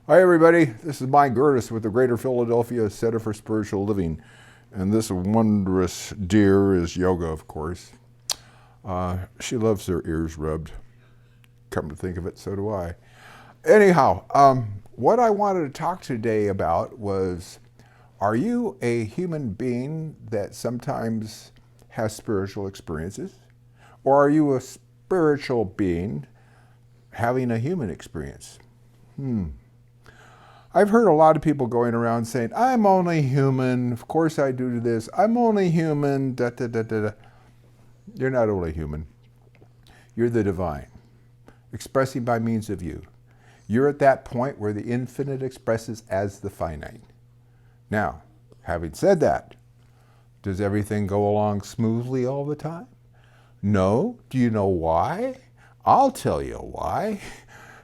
Hi, everybody. This is Mike Gerdes with the Greater Philadelphia Center for Spiritual Living. And this wondrous dear is Yoga, of course. She loves her ears rubbed. Come to think of it, so do I. Anyhow, what I wanted to talk today about was, are you a human being that sometimes has spiritual experiences? Or are you a spiritual being having a human experience? I've heard a lot of people going around saying, I'm only human, of course I do this, I'm only human, da da da da da. You're not only human. You're the divine, expressing by means of you. You're at that point where the infinite expresses as the finite. Now, having said that, does everything go along smoothly all the time? No. Do you know why? I'll tell you why.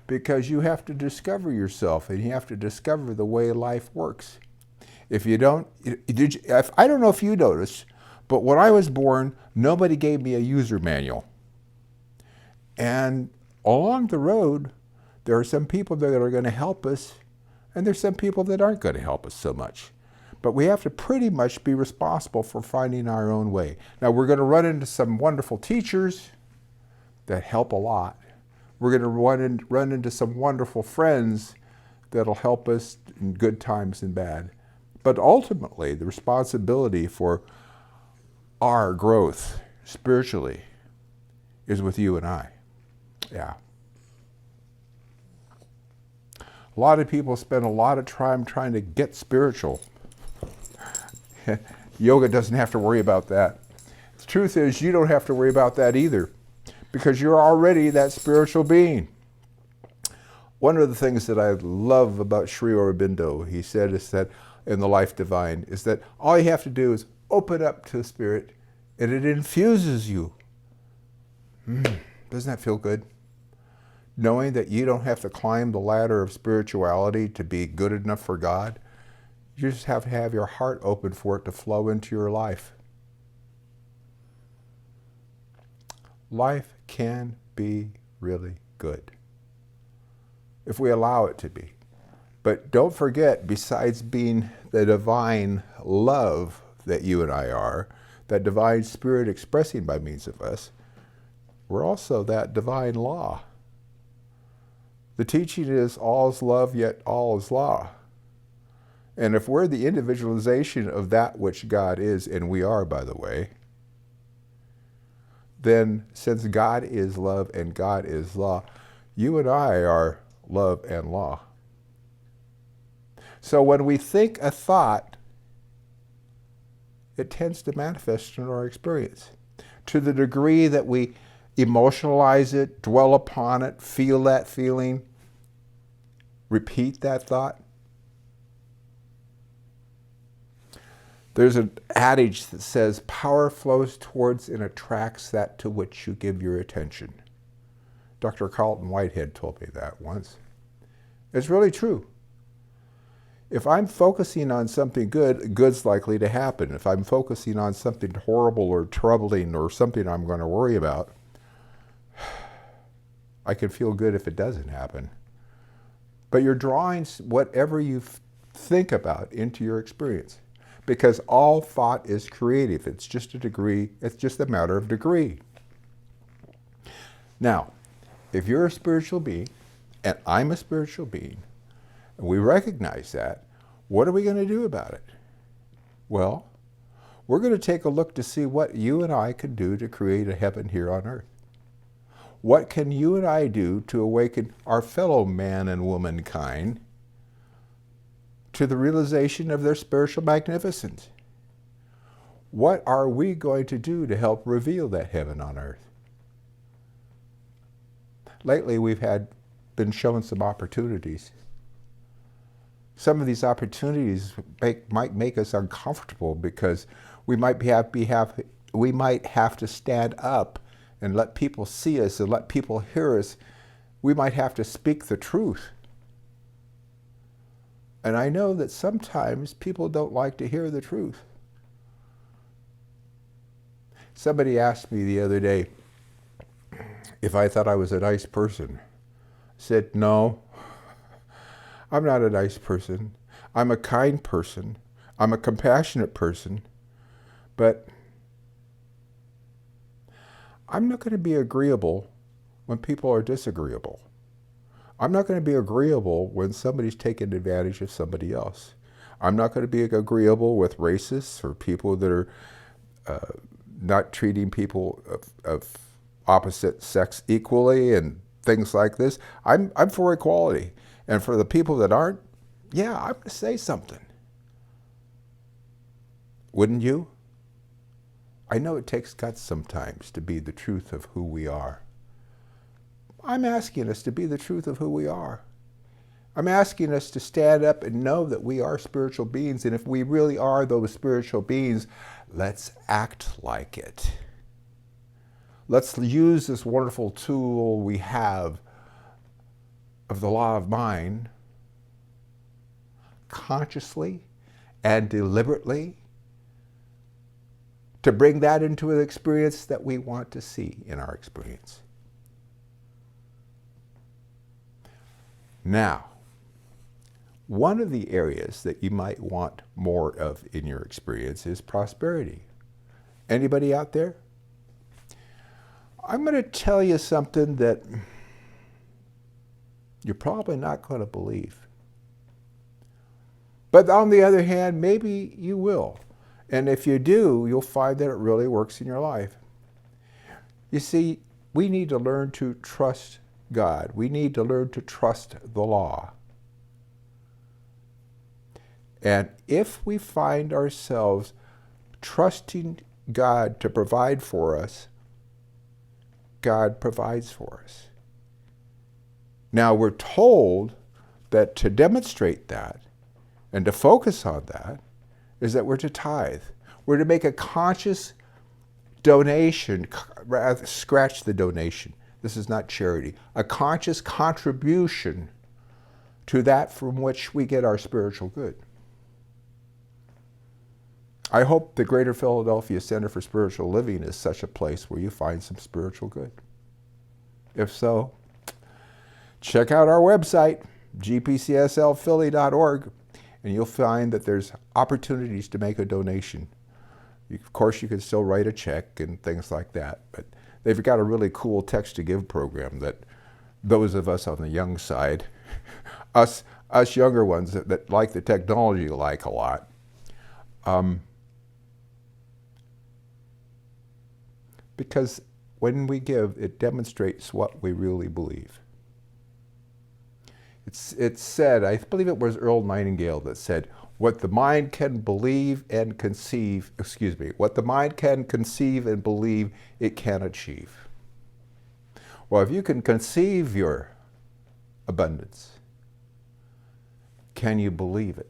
Because you have to discover yourself and you have to discover the way life works. If you don't, I don't know if you noticed, but when I was born, nobody gave me a user manual. And along the road, there are some people that are going to help us, and there's some people that aren't going to help us so much. But we have to pretty much be responsible for finding our own way. Now, we're going to run into some wonderful teachers that help a lot. We're going to run into some wonderful friends that'll help us in good times and bad. But ultimately, the responsibility for our growth spiritually is with you and I. Yeah. A lot of people spend a lot of time trying to get spiritual. Yoga doesn't have to worry about that. The truth is, you don't have to worry about that either, because you're already that spiritual being. One of the things that I love about Sri Aurobindo, he said, is that in the Life Divine, is that all you have to do is open up to Spirit and it infuses you. Doesn't that feel good? Knowing that you don't have to climb the ladder of spirituality to be good enough for God. You just have to have your heart open for it to flow into your life. Life can be really good if we allow it to be. But don't forget, besides being the divine love that you and I are, that divine spirit expressing by means of us, we're also that divine law. The teaching is all is love, yet all is law. And if we're the individualization of that which God is, and we are, by the way, then since God is love and God is law, you and I are love and law. So when we think a thought, it tends to manifest in our experience. To the degree that we emotionalize it, dwell upon it, feel that feeling, repeat that thought. There's an adage that says, power flows towards and attracts that to which you give your attention. Dr. Carlton Whitehead told me that once. It's really true. If I'm focusing on something good, good's likely to happen. If I'm focusing on something horrible or troubling or something I'm going to worry about, I can feel good if it doesn't happen. But you're drawing whatever you think about into your experience. Because all thought is creative. It's just a degree, it's just a matter of degree. Now, if you're a spiritual being, and I'm a spiritual being, and we recognize that, what are we going to do about it? Well, we're going to take a look to see what you and I can do to create a heaven here on earth. What can you and I do to awaken our fellow man and womankind to the realization of their spiritual magnificence? What are we going to do to help reveal that heaven on earth? Lately, we've been shown some opportunities. Some of these opportunities might make us uncomfortable because we might have to stand up and let people see us and let people hear us. We might have to speak the truth. And I know that sometimes people don't like to hear the truth. Somebody asked me the other day if I thought I was a nice person. I said, no, I'm not a nice person. I'm a kind person. I'm a compassionate person. But I'm not going to be agreeable when people are disagreeable. I'm not going to be agreeable when somebody's taking advantage of somebody else. I'm not going to be agreeable with racists or people that are not treating people of opposite sex equally and things like this. I'm for equality. And for the people that aren't, yeah, I'm going to say something. Wouldn't you? I know it takes guts sometimes to be the truth of who we are. I'm asking us to be the truth of who we are. I'm asking us to stand up and know that we are spiritual beings, and if we really are those spiritual beings, let's act like it. Let's use this wonderful tool we have of the law of mind consciously and deliberately to bring that into an experience that we want to see in our experience. Now, one of the areas that you might want more of in your experience is prosperity. Anybody out there? I'm going to tell you something that you're probably not going to believe. But on the other hand, maybe you will. And if you do, you'll find that it really works in your life. You see, we need to learn to trust God. We need to learn to trust the law. And if we find ourselves trusting God to provide for us, God provides for us. Now we're told that to demonstrate that and to focus on that is that we're to tithe. We're to make a conscious donation, rather scratch the donation. This is not charity. A conscious contribution to that from which we get our spiritual good. I hope the Greater Philadelphia Center for Spiritual Living is such a place where you find some spiritual good. If so, check out our website, gpcslphilly.org, and you'll find that there's opportunities to make a donation. Of course, you can still write a check and things like that, but they've got a really cool text-to-give program that those of us on the young side, us younger ones that like the technology like a lot, because when we give, it demonstrates what we really believe. It's said, I believe it was Earl Nightingale that said, what the mind can believe and conceive, what the mind can conceive and believe, it can achieve. Well, if you can conceive your abundance, can you believe it?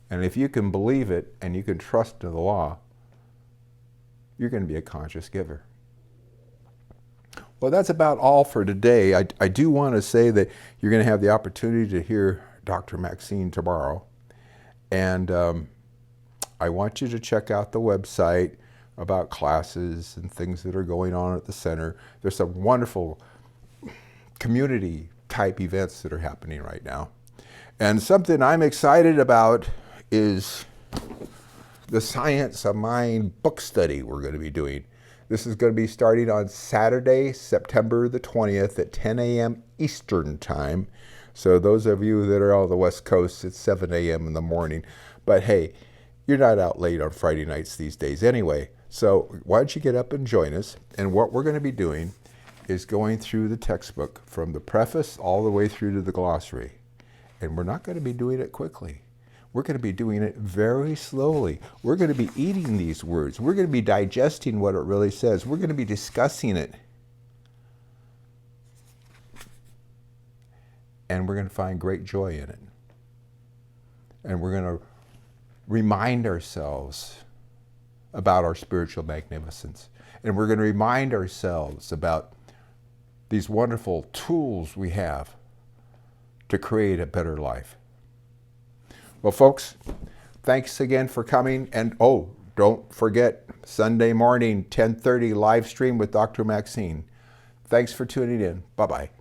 And if you can believe it and you can trust in the law, you're going to be a conscious giver. Well, that's about all for today. I do want to say that you're going to have the opportunity to hear Dr. Maxine tomorrow. And I want you to check out the website about classes and things that are going on at the center. There's some wonderful community type events that are happening right now. And something I'm excited about is the Science of Mind book study we're going to be doing. This is going to be starting on Saturday, September the 20th at 10 a.m. Eastern Time. So those of you that are on the West Coast, it's 7 a.m. in the morning. But hey, you're not out late on Friday nights these days anyway. So why don't you get up and join us? And what we're going to be doing is going through the textbook from the preface all the way through to the glossary. And we're not going to be doing it quickly. We're going to be doing it very slowly. We're going to be eating these words. We're going to be digesting what it really says. We're going to be discussing it. And we're going to find great joy in it. And we're going to remind ourselves about our spiritual magnificence. And we're going to remind ourselves about these wonderful tools we have to create a better life. Well, folks, thanks again for coming. And oh, don't forget, Sunday morning, 10:30 live stream with Dr. Maxine. Thanks for tuning in. Bye-bye.